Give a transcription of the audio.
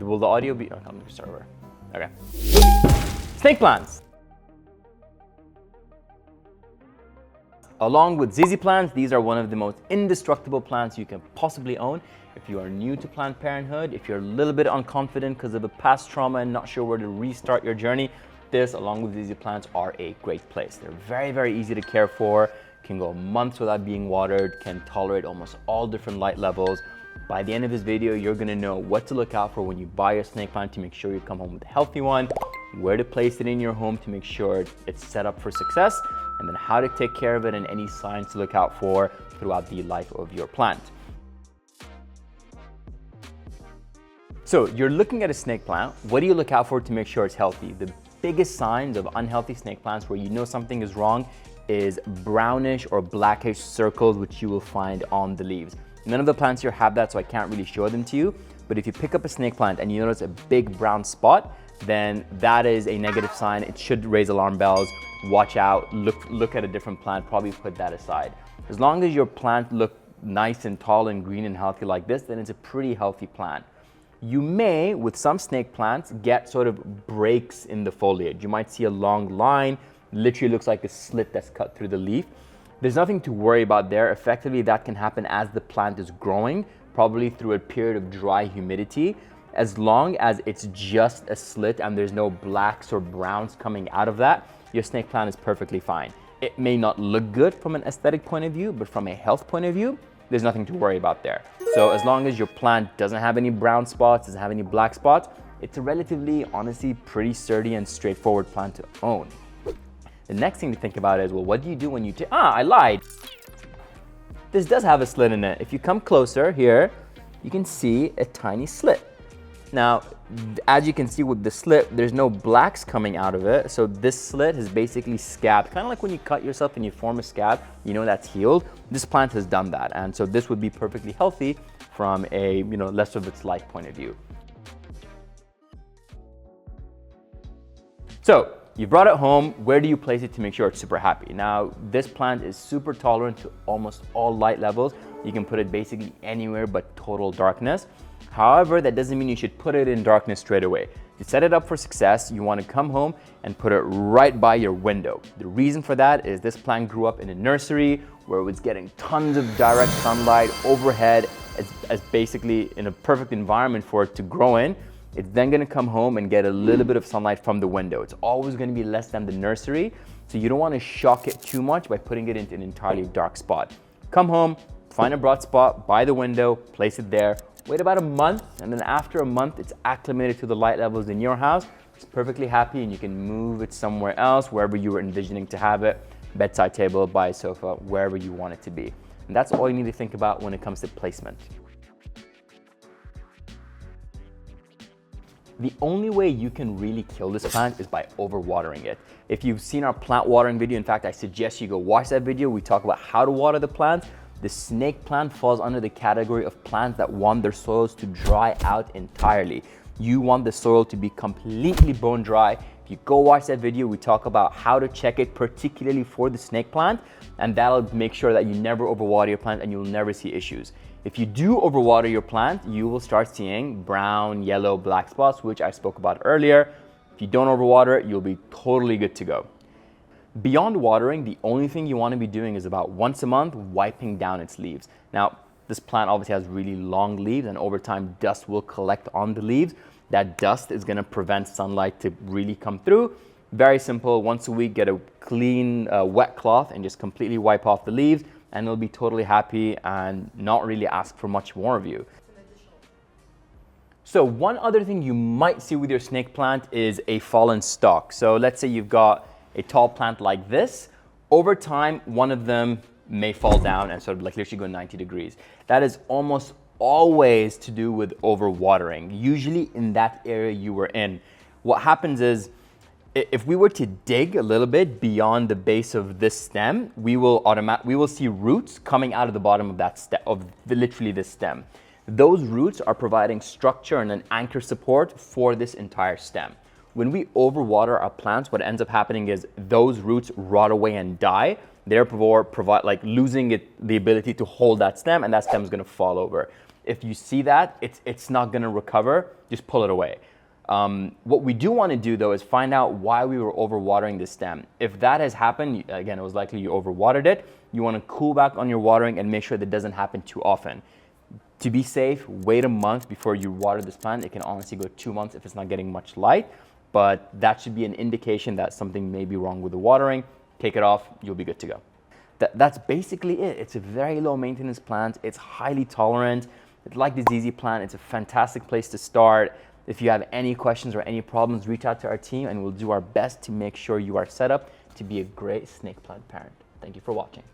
Will the audio be? Oh, no, let me start over. Okay. Snake plants. Along with ZZ plants, these are one of the most indestructible plants you can possibly own. If you are new to Planned Parenthood, if you're a little bit unconfident because of a past trauma and not sure where to restart your journey, this, along with ZZ plants, are a great place. They're very, very easy to care for, can go months without being watered, can tolerate almost all different light levels. By the end of this video, you're gonna know what to look out for when you buy your snake plant to make sure you come home with a healthy one, where to place it in your home to make sure it's set up for success, and then how to take care of it and any signs to look out for throughout the life of your plant. So you're looking at a snake plant. What do you look out for to make sure it's healthy? The biggest signs of unhealthy snake plants where you know something is wrong is brownish or blackish circles, which you will find on the leaves. None of the plants here have that, so I can't really show them to you. But if you pick up a snake plant and you notice a big brown spot, then that is a negative sign. It should raise alarm bells. Watch out, look at a different plant, probably put that aside. As long as your plant look nice and tall and green and healthy like this, then it's a pretty healthy plant. You may, with some snake plants, get sort of breaks in the foliage. You might see a long line, literally looks like a slit that's cut through the leaf. There's nothing to worry about there. Effectively, that can happen as the plant is growing, probably through a period of dry humidity. As long as it's just a slit and there's no blacks or browns coming out of that, your snake plant is perfectly fine. It may not look good from an aesthetic point of view, but from a health point of view, there's nothing to worry about there. So as long as your plant doesn't have any brown spots, doesn't have any black spots, it's a relatively, honestly, pretty sturdy and straightforward plant to own. The next thing to think about is, well, what do you do when you I lied. This does have a slit in it. If you come closer here, you can see a tiny slit. Now, as you can see with the slit, there's no blacks coming out of it. So this slit is basically scabbed, kind of like when you cut yourself and you form a scab, you know that's healed. This plant has done that. And so this would be perfectly healthy from a, less of its life point of view. So you brought it home. Where do you place it to make sure it's super happy? Now, this plant is super tolerant to almost all light levels. You can put it basically anywhere but total darkness. However, that doesn't mean you should put it in darkness straight away. To set it up for success, you want to come home and put it right by your window. The reason for that is this plant grew up in a nursery where it was getting tons of direct sunlight overhead as basically in a perfect environment for it to grow in. It's then going to come home and get a little bit of sunlight from the window. It's always going to be less than the nursery, so you don't want to shock it too much by putting it into an entirely dark spot. Come home, find a broad spot by the window, place it there. Wait about a month, and then after a month, it's acclimated to the light levels in your house. It's perfectly happy, and you can move it somewhere else, wherever you were envisioning to have it, bedside table, by a sofa, wherever you want it to be. And that's all you need to think about when it comes to placement. The only way you can really kill this plant is by overwatering it. If you've seen our plant watering video, in fact, I suggest you go watch that video. We talk about how to water the plants. The snake plant falls under the category of plants that want their soils to dry out entirely. You want the soil to be completely bone dry. If you go watch that video, we talk about how to check it, particularly for the snake plant, and that'll make sure that you never overwater your plant and you'll never see issues. If you do overwater your plant, you will start seeing brown, yellow, black spots, which I spoke about earlier. If you don't overwater it, you'll be totally good to go. Beyond watering, the only thing you want to be doing is about once a month wiping down its leaves. Now, this plant obviously has really long leaves, and over time dust will collect on the leaves. That dust is going to prevent sunlight to really come through. Very simple. Once a week, get a clean wet cloth and just completely wipe off the leaves, and it'll be totally happy and not really ask for much more of you. So one other thing you might see with your snake plant is a fallen stalk. So let's say you've got a tall plant like this. Over time, one of them may fall down and sort of like literally go 90 degrees. That is almost always to do with overwatering, usually in that area you were in. What happens is, if we were to dig a little bit beyond the base of this stem, we will see roots coming out of the bottom of that literally this stem. Those roots are providing structure and an anchor support for this entire stem. When we overwater our plants, what ends up happening is those roots rot away and die, therefore losing the ability to hold that stem, and that stem is going to fall over. If you see that, it's not gonna recover, just pull it away. What we do wanna do though is find out why we were overwatering the stem. If that has happened, again, it was likely you overwatered it, you wanna cool back on your watering and make sure that doesn't happen too often. To be safe, wait a month before you water this plant. It can honestly go 2 months if it's not getting much light, but that should be an indication that something may be wrong with the watering. Take it off, you'll be good to go. That's basically it. It's a very low maintenance plant. It's highly tolerant. Like the ZZ plant, it's a fantastic place to start. If you have any questions or any problems, reach out to our team and we'll do our best to make sure you are set up to be a great snake plant parent. Thank you for watching.